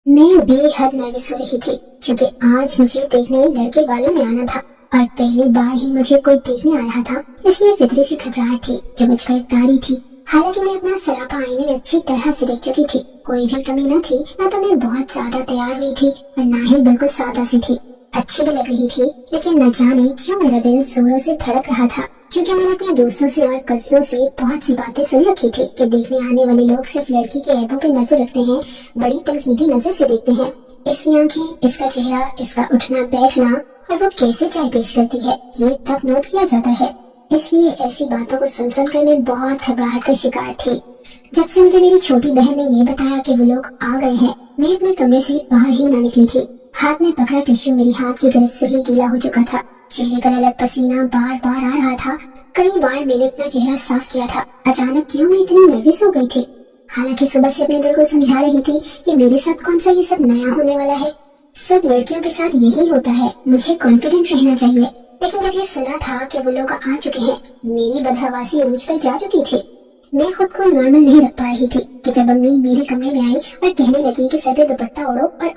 मैं बेहद नर्वस हो रही थी क्योंकि आज मुझे देखने लड़के वालों में आना था और पहली बार ही मुझे कोई देखने आ रहा था, इसलिए फितरी सी घबराहट थी जो मुझ पर तारी थी। हालांकि मैं अपना सरापा आईने में अच्छी तरह से देख चुकी थी, कोई भी कमी न थी। न तो मैं बहुत ज्यादा तैयार हुई थी और न ही बिल्कुल सादा सी थी। अच्छी भी लग रही थी, लेकिन न जाने क्यों मेरा दिल जोरों से धड़क रहा था, क्योंकि मैंने अपने दोस्तों से और कजिनों से बहुत सी बातें सुन रखी थी कि देखने आने वाले लोग सिर्फ लड़की के ऐबों पे नजर रखते हैं, बड़ी तनकीदी नजर से देखते हैं। इसकी आंखें, इसका चेहरा, इसका उठना बैठना और वो कैसे चाय पेश करती है, ये तब नोट किया जाता है। इसलिए ऐसी बातों को सुन सुनकर मैं बहुत घबराहट का शिकार थी। जब से मुझे मेरी छोटी बहन ने ये बताया कि वो लोग आ गए हैं, मैं अपने कमरे से बाहर ही न निकली थी। हाथ में पकड़ा टिश्यू मेरी हाथ की गिरफ्त से ही गीला हो चुका था। चेहरे पर अलग पसीना बार बार आ रहा था। कई बार मैंने अपना चेहरा साफ किया था। अचानक क्यों मैं इतनी नर्वस हो गई थी? हालांकि सुबह से अपने दिल को समझा रही थी कि मेरे साथ कौन सा ये सब नया होने वाला है। सब लड़कियों के साथ यही होता है, मुझे कॉन्फिडेंट रहना चाहिए। लेकिन जब ये सुना था कि वो लोग आ चुके हैं, मेरी बदहवासी अरूज पर जा चुकी थी। मैं खुद को नॉर्मल नहीं रख पा रही थी कि जब अम्मी मेरे कमरे में आई और कहने लगी कि सर पे दुपट्टा ओढ़ो और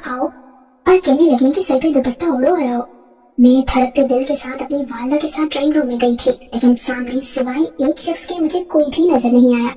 आओ, मैं धड़कते दिल के साथ अपनी वालदा के साथ ड्राइंग रूम में गई थी, लेकिन सामने सिवाय एक शख्स के मुझे कोई भी नजर नहीं आया।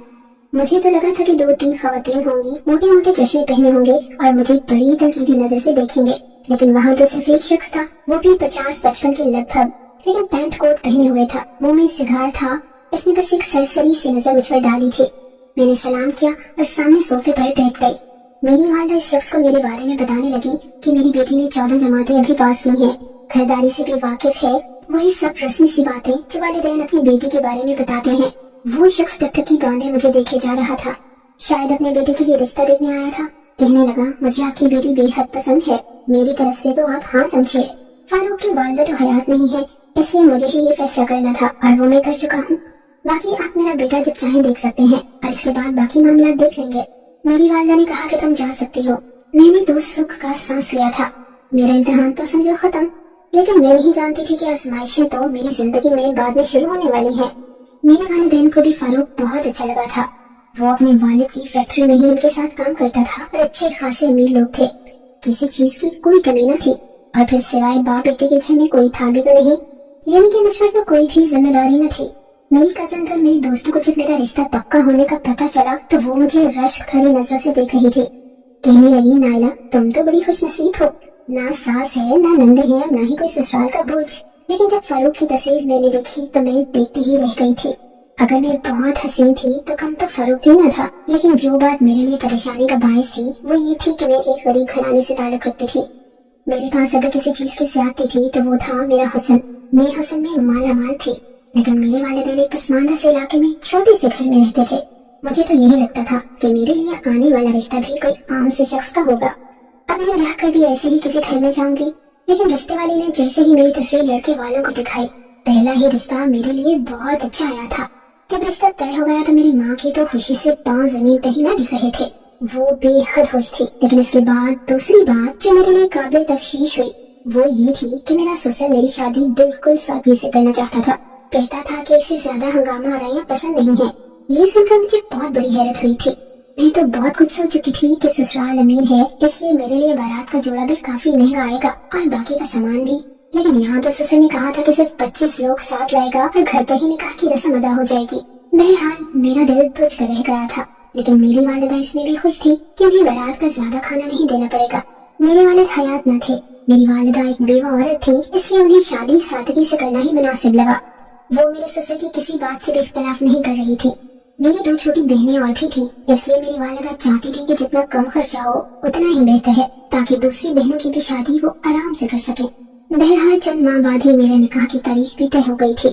मुझे तो लगा था कि 2-3 खवातीन होंगी, मोटे मोटे चश्मे पहने होंगे और मुझे बड़ी तनकीदी नजर से देखेंगे, लेकिन वहाँ तो सिर्फ एक शख्स था, वो भी 50-55 के लगभग, लेकिन पैंट कोट पहने हुए था, मुंह में सिगार था। इसने बस एक सरसरी सी नजर मुझ पर डाली थी। मैंने सलाम किया और सामने सोफे पर बैठ गई। मेरी वालदा इस शख्स को मेरे बारे में बताने लगी कि मेरी बेटी ने 14 जमातें अभी पास की हैं, खरीदारी से भी वाकिफ है, वही सब रस्मी सी बातें जो वालिदैन अपनी बेटी के बारे में बताते हैं। वो शख्स टकटकी बांधे मुझे देखे जा रहा था, शायद अपने बेटे के लिए रिश्ता देखने आया था। कहने लगा, मुझे आपकी बेटी बेहद पसंद है, मेरी तरफ से तो आप हाँ समझिए। फारूक की वालदा तो हयात नहीं है, इसलिए मुझे ही ये फैसला करना था और वो मैं कर चुका हूँ। बाकी आप मेरा बेटा जब चाहे देख सकते हैं और इसके बाद बाकी मामला देख लेंगे। मेरी वालदा ने कहा कि तुम जा सकती हो। मैंने तो सुख का सांस लिया था। मेरा इम्तिहान तो समझो खत्म, लेकिन मैं नहीं जानती थी कि आजमाइशें तो मेरी जिंदगी में बाद में शुरू होने वाली हैं। मेरे वालिदैन को भी फारूक बहुत अच्छा लगा था। वो अपने वालिद की फैक्ट्री में ही इनके साथ काम करता था और अच्छे खासे अमीर लोग थे, किसी चीज की कोई कमी न थी। और फिर सिवाय बाप बेटे के घर में कोई था भी तो नहीं, यानी कि मुझ पर तो कोई भी जिम्मेदारी न थी। मेरी कजन और मेरी दोस्तों को जब मेरा रिश्ता पक्का होने का पता चला तो वो मुझे रश्क भरी नजरों से देख रही थी। कहने लगी, नायला तुम तो बड़ी खुशनसीब हो, ना सास है, ना नंदे हैं, ना ही कोई ससुराल का बोझ। लेकिन जब फारूक की तस्वीर मैंने देखी तो मैं देखती ही रह गई थी। अगर मैं बहुत हसीन थी तो कम तो फारूक ही न था, लेकिन जो बात मेरे लिए परेशानी का बायस थी वो ये थी कि मैं एक गरीब घराने से ताल्लुक रखती थी। मेरे पास अगर किसी चीज की ज्यादती थी तो वो था मेरा हुस्न। मैं हुस्न में मालामाल थी, लेकिन मेरे वालिदैन एक पसमानदा से इलाके में छोटे से घर में रहते थे। मुझे तो यही लगता था कि मेरे लिए आने वाला रिश्ता भी कोई आम से शख्स का होगा। अब मैं ब्याह कर भी ऐसे ही किसी घर में जाऊंगी, लेकिन रिश्ते वाले ने जैसे ही मेरी तस्वीर लड़के वालों को दिखाई, पहला ही रिश्ता मेरे लिए बहुत अच्छा आया था। जब रिश्ता तय हो गया तो मेरी माँ की तो खुशी से पांव जमीन पे ही न दिख रहे थे, वो बेहद खुश थी। लेकिन इसके बाद दूसरी बात जो मेरे लिए काबिल तफ्शीश हुई वो ये थी कि मेरा ससुर मेरी शादी बिल्कुल सादगी से करना चाहता था। कहता था कि इससे ज्यादा हंगामा आराइयां पसंद नहीं है। ये सुनकर मुझे बहुत बड़ी हैरत हुई थी। मैं तो बहुत कुछ सोच चुकी थी कि ससुराल अमीर है, इसलिए मेरे लिए बारात का जोड़ा भी काफी महंगा आएगा और बाकी का सामान भी। लेकिन यहाँ तो ससुर ने कहा था कि सिर्फ 25 लोग साथ लाएगा और घर पर ही निकाह की रस्म अदा हो जाएगी। बहरहाल मेरा दिल बुझ कर रह गया था, लेकिन मेरी वालिदा इसमें भी खुश थी क्योंकि बारात का ज्यादा खाना नहीं देना पड़ेगा। मेरे वालिद हयात न थे, मेरी वालिदा एक बेवा औरत थी, इसलिए उन्हें शादी सादगी से करना ही मुनासिब लगा। वो मेरे ससुर की किसी बात से भी इख्तिलाफ नहीं कर रही थी। मेरी 2 छोटी बहनें और भी थी, इसलिए मेरी वालिदा चाहती थी कि जितना कम खर्चा हो उतना ही बेहतर है, ताकि दूसरी बहनों की भी शादी वो आराम से कर सके। बहरहाल चंद माह बाद ही मेरे निकाह की तारीख भी तय हो गई थी।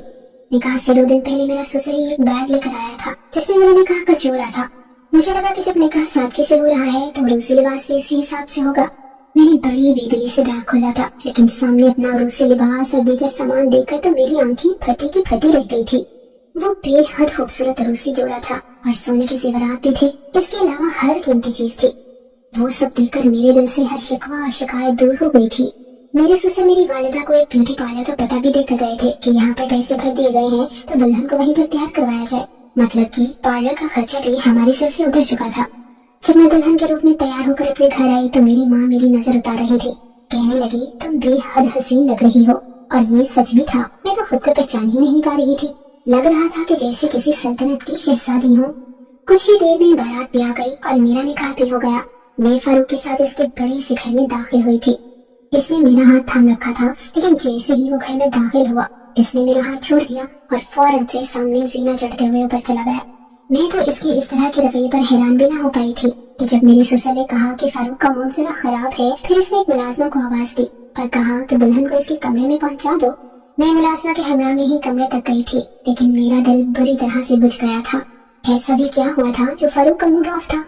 निकाह से 2 दिन पहले मेरा ससुर एक बैग लेकर आया था जिसमें मेरे निकाह का जोड़ा था। मुझे लगा कि जब निकाह सादगी से हो रहा है तो रूसी लिबास भी उसी हिसाब से होगा। मैंने बड़ी बेदिली से बैग खोला था, लेकिन सामने अपना रूसी लिबास और दीगर सामान देखकर तो मेरी आंखें फटी की फटी रह गई थी। वो बेहद खूबसूरत रूसी जोड़ा था और सोने के जेवरात भी थे, इसके अलावा हर कीमती चीज थी। वो सब देखकर मेरे दिल से हर शिकवा और शिकायत दूर हो गई थी। मेरे ससुर मेरी वालिदा को एक ब्यूटी पार्लर का पता भी देकर गए थे कि यहाँ पर पैसे भर दिए गए हैं तो दुल्हन को वहीं पर तैयार करवाया जाए। मतलब कि पार्लर का खर्चा भी हमारे सर से उतर चुका था। जब मैं दुल्हन के रूप में तैयार होकर अपने घर आई तो मेरी माँ मेरी नजर उतार रही थी। कहने लगी, तुम बेहद हसीन लग रही हो। और ये सच भी था, मैं तो खुद को पहचान ही नहीं पा रही थी। लग रहा था कि जैसे किसी सल्तनत की शहजादी हूँ। कुछ ही देर में बारात भी आ गई और मेरा निकाह भी हो गया। मैं फारूक के साथ इसके बड़े से घर में दाखिल हुई थी। इसने मेरा हाथ थाम रखा था, लेकिन जैसे ही वो घर में दाखिल हुआ इसने मेरा हाथ छोड़ दिया और फौरन से सामने जीना चढ़ते हुए ऊपर चला गया। मैं तो इसके इस तरह के रवैये पर हैरान भी न हो पाई थी कि जब मेरी ससुर ने कहा कि फारूक का मूड जरा खराब है, फिर इसने एक मुलाजमा को आवाज दी और कहा कि दुल्हन को इसके कमरे में पहुंचा दो। मैं मुलाजमा के हमरा में ही कमरे तक गई थी, लेकिन मेरा दिल बुरी तरह से बुझ गया था। ऐसा भी क्या हुआ था जो फारूक का मूड ऑफ था।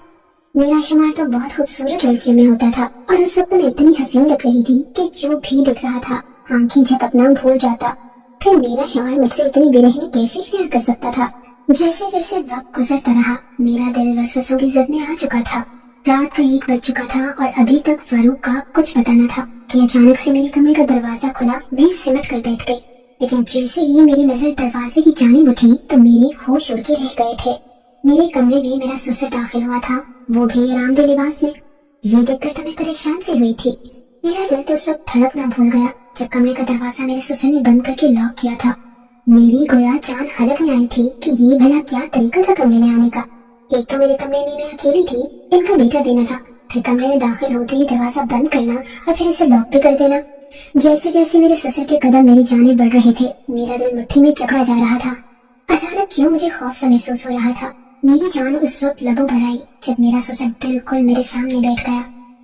मेरा शुमार तो बहुत खूबसूरत लड़कियों में होता था और उस वक्त मैं इतनी हसीन लग रही थी कि जो भी दिख रहा था आंखें झपकना भूल जाता। फिर मेरा शौहर मुझसे इतनी बेरहमी कैसे इख्तियार कर सकता था। जैसे जैसे वक्त गुजरता रहा मेरा दिल वसवसों की जद में आ चुका था। रात का 1 बज चुका था और अभी तक फारूक का कुछ पता न था कि अचानक से मेरे कमरे का दरवाजा खुला। मैं सिमट कर बैठ गई, लेकिन जैसे ही मेरी नजर दरवाजे की जानिब उठी तो मेरे होश उड़ के रह गए थे। मेरे कमरे में मेरा ससुर दाखिल हुआ था, वो भी आरामदेह लिबास में। ये देखकर तो मैं परेशान सी हुई थी। मेरा दिल तो उस वक्त धड़कना भूल गया जब कमरे का दरवाजा मेरे ससुर ने बंद करके लॉक किया था। मेरी गोया जान हलक में आई थी कि ये भला क्या तरीका था कमरे में आने का। एक तो मेरे कमरे में मैं अकेली थी, इनका बेटा भी न था, फिर कमरे में दाखिल होते ही दरवाजा बंद करना और फिर इसे लॉक भी कर देना। जैसे जैसे मेरे ससुर के कदम मेरी जानिब बढ़ रहे थे मेरा दिल मुट्ठी में जकड़ा जा रहा था। अचानक क्यों मुझे खौफ सा महसूस हो रहा था। मेरी जान उस वक्त लबों भर आई जब मेरा ससुर बिल्कुल मेरे सामने बैठ गया।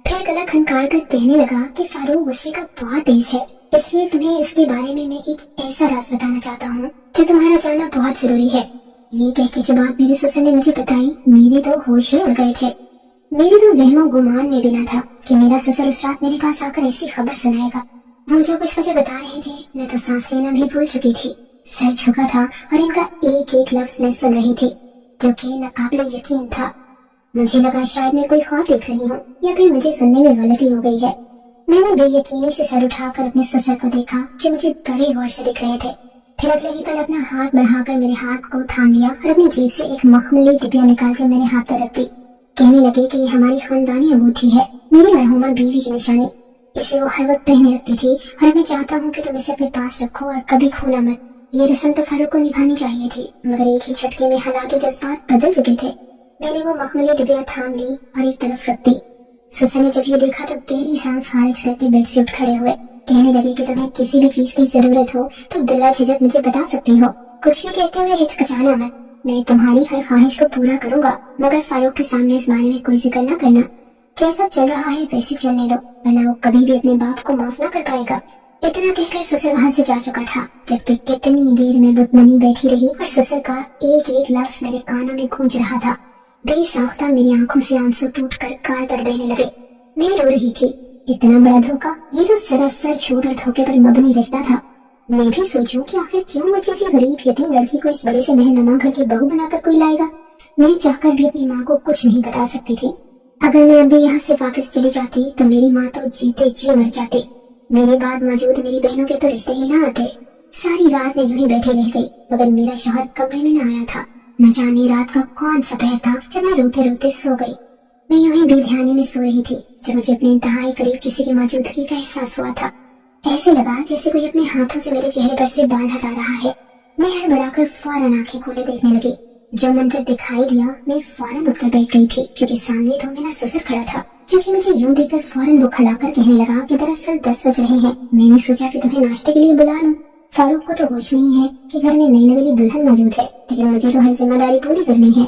फिर गला खनकार कर कहने लगा कि फारूक गुस्से का बहुत तेज है, इसलिए तुम्हें इसके बारे में मैं एक ऐसा राज बताना चाहता हूँ जो तुम्हारा जानना बहुत जरूरी है। ये कह के जो बात मेरे ससुर ने मुझे बताई मेरे तो होश ही उड़ गए थे। मेरे तो वहमो गुमान में भी न था कि मेरा ससुर उस रात मेरे पास आकर ऐसी खबर सुनाएगा। वो जो कुछ मुझे बता रहे थे मैं तो सांस लेना भी भूल चुकी थी। सर झुका था और इनका एक एक लफ्ज मैं सुन रही थी जो कि नाकाबिले यकीन था। मुझे लगा शायद मैं कोई ख्वाब देख रही हूँ या फिर मुझे सुनने में गलती हो गई है। मैंने बेयकीनी से सर उठाकर अपने ससुर को देखा जो मुझे बड़े गौर से दिख रहे थे। फिर अगले ही पल अपना हाथ बढ़ाकर मेरे हाथ को थाम लिया और अपनी जेब से एक मखमली डिबिया निकालकर मेरे हाथ पर रख दी। कहने लगे कि ये हमारी खानदानी अंगूठी है, मेरी मरहुमा बीवी की निशानी। इसे वो हर वक्त पहने रखती थी और मैं चाहता हूँ कि तुम इसे अपने पास रखो और कभी खोना मत। ये रस्म तो फारूक को निभानी चाहिए थी, मगर एक ही झटके में हालात और जज्बात बदल चुके थे। मैंने वो मखमली डिबिया थाम ली और एक तरफ रख दी। ससुर ने जब ये देखा तो गहरी सांस खारिज करके बेड से उठ खड़े हुए। कहने लगे कि तुम्हें किसी भी चीज की जरूरत हो तो बिला झिझक मुझे बता सकती हो, कुछ भी कहते हुए हिचकिचाना मत। मैं तुम्हारी हर ख्वाहिश को पूरा करूंगा, मगर फारूक के सामने इस बारे में कोई जिक्र न करना। जैसा चल रहा है वैसे चलने दो, वरना वो कभी भी अपने बाप को माफ न कर पाएगा। इतना कहकर ससुर वहाँ से जा चुका था, जबकि कितनी देर में बुतमनी बैठी रही और ससुर का एक एक लफ्ज मेरे कानों में गूंज रहा था। बेसाख्ता मेरी आंखों से आंसू टूटकर गाल पर बहने लगे। मैं रो रही थी। इतना बड़ा धोखा, ये तो सरासर झूठ और धोखे पर मबनी रिश्ता था। मैं भी सोचूं कि आखिर क्यों मुझे जैसी गरीब यतीम लड़की को इस बड़े से महलनुमा घर की बहू बनाकर कोई लाएगा। मैं चाहकर भी अपनी माँ को कुछ नहीं बता सकती थी। अगर मैं अभी यहाँ से वापस चली जाती तो मेरी माँ तो जीते जी मर जाती। मेरे बाद मौजूद मेरी बहनों के तो रिश्ते ही न आते। सारी रात में यूं ही बैठी रह गई, मगर मेरा शौहर कमरे में न आया था। न जाने रात का कौन सा पहर था जब मैं रोते रोते सो गई। मैं यूं ही बेध्यानी में सो रही थी जब मुझे अपने इंतहाई करीब किसी की मौजूदगी का एहसास हुआ था। ऐसे लगा जैसे कोई अपने हाथों से मेरे चेहरे पर से बाल हटा रहा है। मैं हड़बड़ाकर फौरन आंखें खोले देखने लगी। जो मंजर दिखाई दिया मैं फौरन उठकर बैठ गई थी, क्योंकि सामने तो मेरा ससुर खड़ा था, जो कि मुझे यूं देखकर फौरन बुख खलाकर कहने लगा कि दरअसल 10 बज रहे हैं। मैंने सोचा कि तुम्हें नाश्ते के लिए बुला लूं। फारूक को तो होश नहीं है कि घर में नई नवेली दुल्हन मौजूद है, लेकिन मुझे तो हर जिम्मेदारी पूरी करनी है।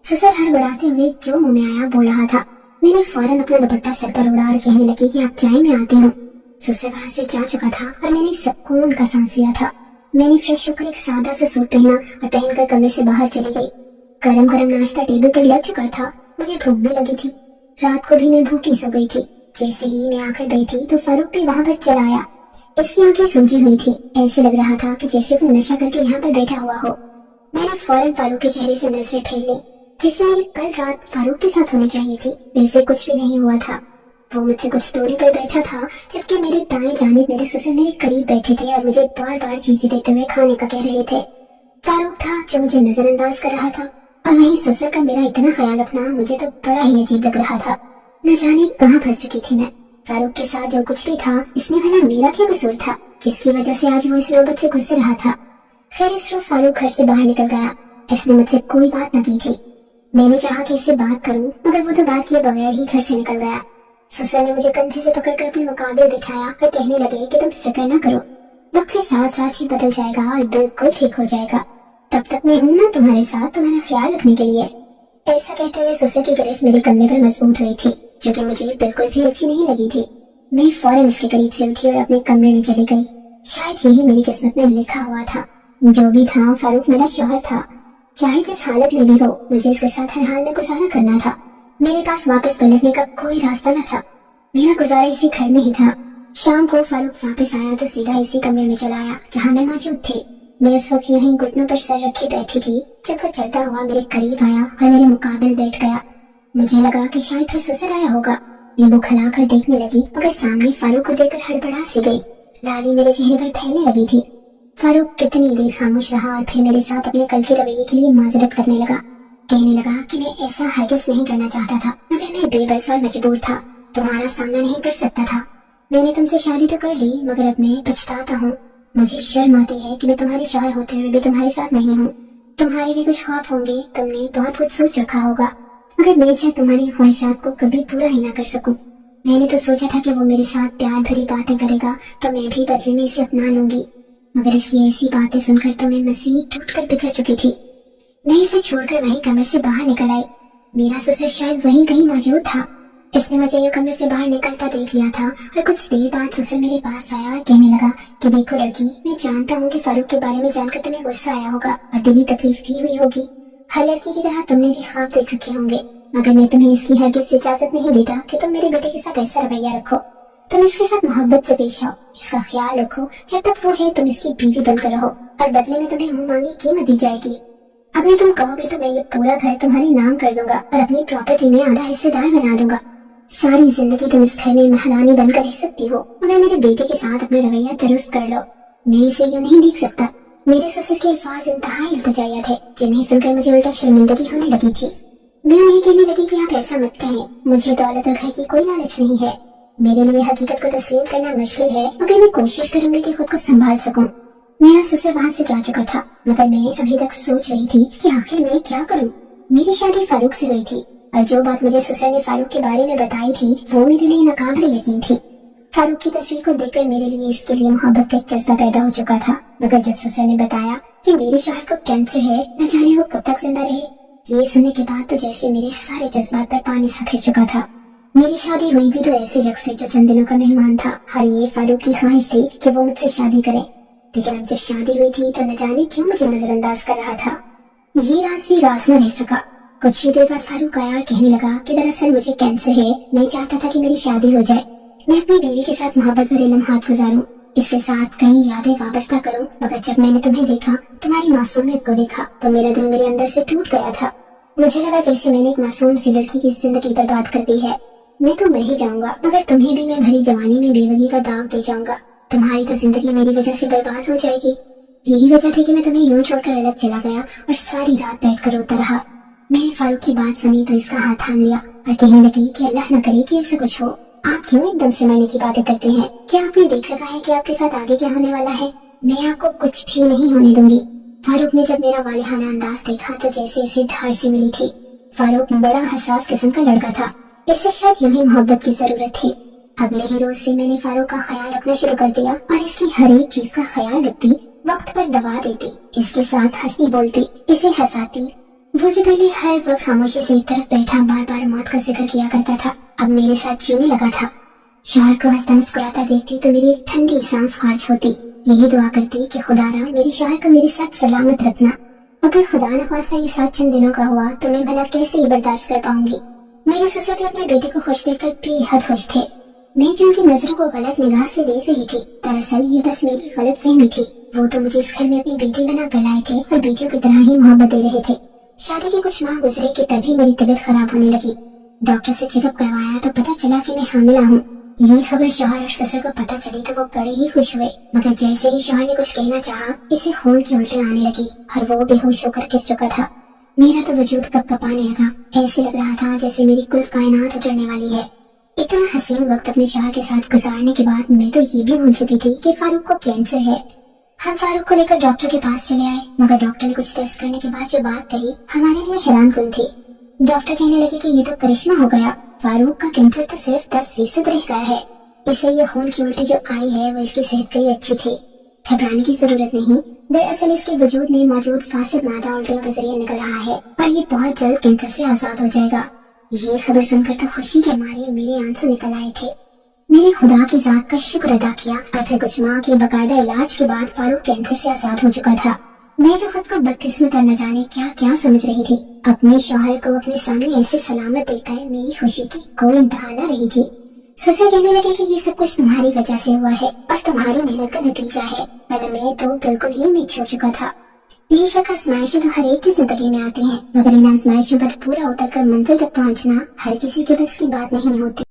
ससुर हड़बड़ाते हुए जो मुंह में आया बोल रहा था। मैंने फौरन अपना दुपट्टा सर पर उड़ा और कहने लगी कि आप चाय में आती हूँ। ससुर वहाँ से जा चुका था और मैंने सुकून का सांस लिया था। मैंने फ्रेश होकर एक सादा सा सूट पहना और पहनकर कमरे से बाहर चली गई। गरम गरम नाश्ता टेबल पर लग चुका था। मुझे भूख भी लगी थी। रात को भी मैं भूखी सो गई थी। जैसे ही मैं आकर बैठी तो फारूक भी वहाँ पर चला आया। इसकी आंखें सूजी हुई थी, ऐसे लग रहा था कि जैसे वो नशा करके यहाँ पर बैठा हुआ हो। मैंने फौरन फारूक के चेहरे से नजरें फेर ली। जिससे मेरी कल रात फारूक के साथ होनी चाहिए थी, वैसे कुछ भी नहीं हुआ था। वो मुझसे कुछ दूरी पर बैठा था, जबकि मेरे दाएं जानिब मेरे ससुर मेरे करीब बैठे थे और मुझे बार बार चीजें देते हुए खाने का कह रहे थे। फारूक था जो मुझे नजरअंदाज कर रहा था और वहीं ससुर का मेरा इतना ख्याल रखना मुझे तो बड़ा ही अजीब लग रहा था। न जाने कहाँ फंस चुकी थी मैं। फारूक के साथ जो कुछ भी था इसमें भला मेरा क्या कसूर था जिसकी वजह से आज वो इस नौबत से गुजर रहा था। खैर इस रोज फारूक घर से बाहर निकल गया। इसने मुझसे कोई बात न की थी। मैंने चाहा कि इससे बात करूं मगर वो तो बात किए बगैर ही घर से निकल गया। ससुर ने मुझे कंधे से पकड़कर अपने मुकाबले बिठाया और कहने लगे कि तुम फिक्र न करो, वक्त के साथ साथ ही बदल जाएगा और बिल्कुल ठीक हो जाएगा। तब तक मैं हूं ना तुम्हारे साथ, तुम्हारा ख्याल रखने के लिए। ऐसा कहते हुए ससुर की गिरफ्त मेरे कंधे पर मजबूत हुई थी, जो कि मुझे बिल्कुल भी अच्छी नहीं लगी थी। मैं फौरन इसके करीब से उठी और अपने कमरे में चली गई। शायद यही मेरी किस्मत में लिखा हुआ था। जो भी था फारूक मेरा शौहर था। चाहे जिस हालत में भी हो मुझे इसके साथ हर हाल में गुजारा करना था। मेरे पास वापस पलटने का कोई रास्ता न था। मेरा गुजारा इसी घर में ही था। शाम को फारूक वापस आया तो सीधा इसी कमरे में चला आया जहाँ मैं मौजूद थी। मैं उस वक्त यूं ही घुटनों पर सर रखे बैठी थी जब वो चलता हुआ मेरे करीब आया और मेरे मुकाबले बैठ गया। मुझे लगा कि शायद फिर ससुर आया होगा। मैं मुंह खिलाकर देखने लगी मगर सामने फारूक को देखकर हड़बड़ा सी गई। लाली मेरे चेहरे पर फैलने लगी थी। फारूक कितनी देर खामोश रहा और फिर मेरे साथ अपने कल के रवैये के लिए माजरत करने लगा। कहने लगा कि मैं ऐसा हरगिज़ नहीं करना चाहता था मगर मैं बेबस और मजबूर था, तुम्हारा सामना नहीं कर सकता था। मैंने तुमसे शादी तो कर ली मगर अब मैं पछताता हूँ। मुझे शर्म आती है कि मैं तुम्हारे शौहर होते हुए भी तुम्हारे साथ नहीं हूँ। तुम्हारे भी कुछ ख्वाब होंगे, तुमने बहुत कुछ सोच रखा होगा मगर मैं शायद तुम्हारी ख्वाहिशात को कभी पूरा ही ना कर सकूं। मैंने तो सोचा था कि वो मेरे साथ प्यार भरी बातें करेगा तो मैं भी बदले में इसे अपना लूंगी, मगर इसकी ऐसी बातें सुनकर तो मैं मसीह टूटकर बिखर चुकी थी। मैं इसे छोड़कर वहीं कमरे से बाहर निकल आई। मेरा ससुर शायद वहीं कहीं मौजूद था। इसने मुझे ये कमरे से बाहर निकलता देख लिया था और कुछ देर बाद ससुर मेरे पास आया और कहने लगा कि देखो लड़की, मैं जानता हूँ कि फारूक के बारे में जानकर तुम्हें गुस्सा आया होगा और दिली तकलीफ भी हुई होगी। हर लड़की की तरह तुमने भी ख्वाब देख रखे होंगे, मगर मैं तुम्हें इसकी हरगिज़ इजाजत नहीं देता कि तुम मेरे बेटे के साथ ऐसा रवैया रखो। तुम इसके साथ मोहब्बत से पेश आओ, इसका ख्याल रखो। जब तक वो है तुम इसकी बीवी बनकर रहो और बदले में तुम्हें मुंह मांगी कीमत दी जाएगी। अगर तुम कहोगे तो मैं ये पूरा घर तुम्हारे नाम कर दूंगा और अपनी प्रॉपर्टी में आधा हिस्सेदार बना दूंगा। सारी जिंदगी तुम इस घर में महारानी बनकर रह सकती हो, मगर मेरे बेटे के साथ अपना रवैया दुरुस्त कर लो। मैं इसे यूं नहीं देख सकता। मेरे ससुर के अल्फाज इंतहाई इल्तिजाया थे जिन्हें सुनकर मुझे उल्टा शर्मिंदगी होने लगी थी। मैं उन्हें कहने लगी कि आप ऐसा मत कहें, मुझे दौलत और घर की कोई लालच नहीं है। मेरे लिए हकीकत को तस्लीम करना मुश्किल है मगर मैं कोशिश करूंगी कि खुद को संभाल सकूं। मेरा ससुर वहाँ से जा चुका था मगर मैं अभी तक सोच रही थी कि आखिर मैं क्या करूं। मेरी शादी फारूक से हुई थी और जो बात मुझे ससुर ने फारूक के बारे में बताई थी वो मेरे लिए नाकाबिले यकीन थी। फारूक की तस्वीर को देखकर मेरे लिए इसके लिए मोहब्बत का एक जज्बा पैदा हो चुका था, मगर जब ससुर ने बताया कि मेरे शौहर को कैंसर है, न जाने वो कब तक जिंदा रहे, ये सुनने के बाद तो जैसे मेरे सारे जज्बात पर पानी सा फिर चुका था। मेरी शादी हुई भी तो ऐसे शख्स से जो चंद दिनों का मेहमान था और ये फारूक की ख्वाहिश थी कि वो मुझसे शादी करे। लेकिन अब जब शादी हुई थी तो न जाने क्यों मुझे नजरअंदाज कर रहा था। ये राज भी राज न रह सका। कुछ ही देर बाद फारूक आया और कहने लगा कि दरअसल मुझे कैंसर है, मैं चाहता था कि मेरी शादी हो जाए, मैं अपनी बीवी के साथ मोहब्बत भरे लम्हात गुजारूं, इसके साथ कई यादें वाबस्ता करूं। मगर जब मैंने तुम्हें देखा, तुम्हारी मासूमियत को देखा, तो मेरा दिल मेरे अंदर से टूट गया था। मुझे लगा जैसे मैंने एक मासूम सी लड़की की जिंदगी बर्बाद कर दी है। मैं तो मर ही जाऊंगा मगर तुम्हें भी मैं भरी जवानी में बेवगी का दाग दे जाऊंगा। तुम्हारी तो जिंदगी मेरी वजह से बर्बाद हो जाएगी। यही वजह थी कि मैं तुम्हें यूं छोड़कर अलग चला गया और सारी रात बैठकर रोता रहा। मैंने फारूक की बात सुनी तो इसका हाथ थाम लिया और कहने लगी कि अल्लाह न करे कि ऐसा कुछ हो। आप क्यों एकदम से मरने की बातें करते हैं? क्या आपने देख रखा है कि आपके साथ आगे क्या होने वाला है? मैं आपको कुछ भी नहीं होने दूंगी। फारूक ने जब मेरा वालिहाना अंदाज देखा तो जैसे इसे धार सी मिली थी। फारूक बड़ा हसास किस्म का लड़का था, इससे शायद यूं ही मोहब्बत की जरूरत थी। अगले ही रोज से मैंने फारूक का ख्याल रखना शुरू कर दिया और इसकी हर एक चीज का ख्याल रखती, वक्त पर दवा देती, इसके साथ हंसती बोलती, इसे हंसाती। वो जो पहले हर वक्त खामोशी से एक तरफ बैठा बार बार मौत का जिक्र किया करता था, अब मेरे साथ जीने लगा था। शौहर को हंसता मुस्कुराता देखती तो मेरी एक ठंडी सांस खारिज होती। यही दुआ करती कि खुदारा मेरे शौहर को मेरे साथ सलामत रखना। अगर खुदा न खास्ता ये 7 चंद दिनों का हुआ तो मैं भला कैसे ही बर्दाश्त कर पाऊंगी। मेरे ससुर भी अपने बेटे को खुश देखकर बेहद खुश थे। मैं जो उनकी नजरों को गलत निगाह से देख रही थी, दरअसल ये बस मेरी गलत फहमी थी। वो तो मुझे इस घर में अपनी बेटी बना कर लाए थे और बेटियों की तरह ही मोहब्बत दे रहे थे। शादी के कुछ माह गुजरे कि तभी मेरी तबीयत खराब होने लगी। डॉक्टर से चेकअप करवाया तो पता चला कि मैं हामिला हूँ। ये खबर शौहर और ससुर को पता चली तो वो बड़े ही खुश हुए, मगर जैसे ही शौहर ने कुछ कहना चाहा, इसे खून की उल्टी आने लगी और वो बेहोश होकर गिर चुका था। मेरा तो वजूद कपकपाने लगा। ऐसे लग रहा था जैसे मेरी कुल कायनात उजड़ने वाली है। इतना हसीन वक्त अपने शौहर के साथ गुजारने के बाद मैं तो ये भी भूल चुकी थी कि फारूक को कैंसर है। हम फारूक को लेकर डॉक्टर के पास चले आए, मगर डॉक्टर ने कुछ टेस्ट करने के बाद जो बात कही हमारे लिए हैरान कुन थी। डॉक्टर कहने लगे कि ये तो करिश्मा हो गया, फारूक का कैंसर तो सिर्फ 10% रह गया है। इसे ये खून की उल्टी जो आई है वो इसकी सेहत के लिए अच्छी थी। घबराने की जरूरत नहीं, दरअसल इसके वजूद में मौजूद फासिद मादा उल्टियों के जरिए निकल रहा है और ये बहुत जल्द कैंसर से आजाद हो जाएगा। ये खबर सुनकर तो खुशी के मारे मेरे आंसू निकल आए थे। मैंने खुदा की जात का शुक्र अदा किया और फिर कुछ माह के बाकायदा इलाज के बाद फारूक कैंसर से आजाद हो चुका था। मैं जो खुद को बदकिस्मत और न जाने क्या क्या समझ रही थी, अपने शौहर को अपने सामने ऐसे सलामत देखकर मेरी खुशी की कोई इंतहा न रही थी। ससुर कहने लगे कि ये सब कुछ तुम्हारी वजह से हुआ है और तुम्हारी मेहनत का नतीजा है, वरना मैं तो बिल्कुल ही उम्मीद छोड़ चुका था। बेशक आजमाइशें तो हर एक की जिंदगी में आती हैं, मगर इन आजमाइशों पर पूरा उतर कर मंजिल तक पहुंचना हर किसी के बस की बात नहीं होती।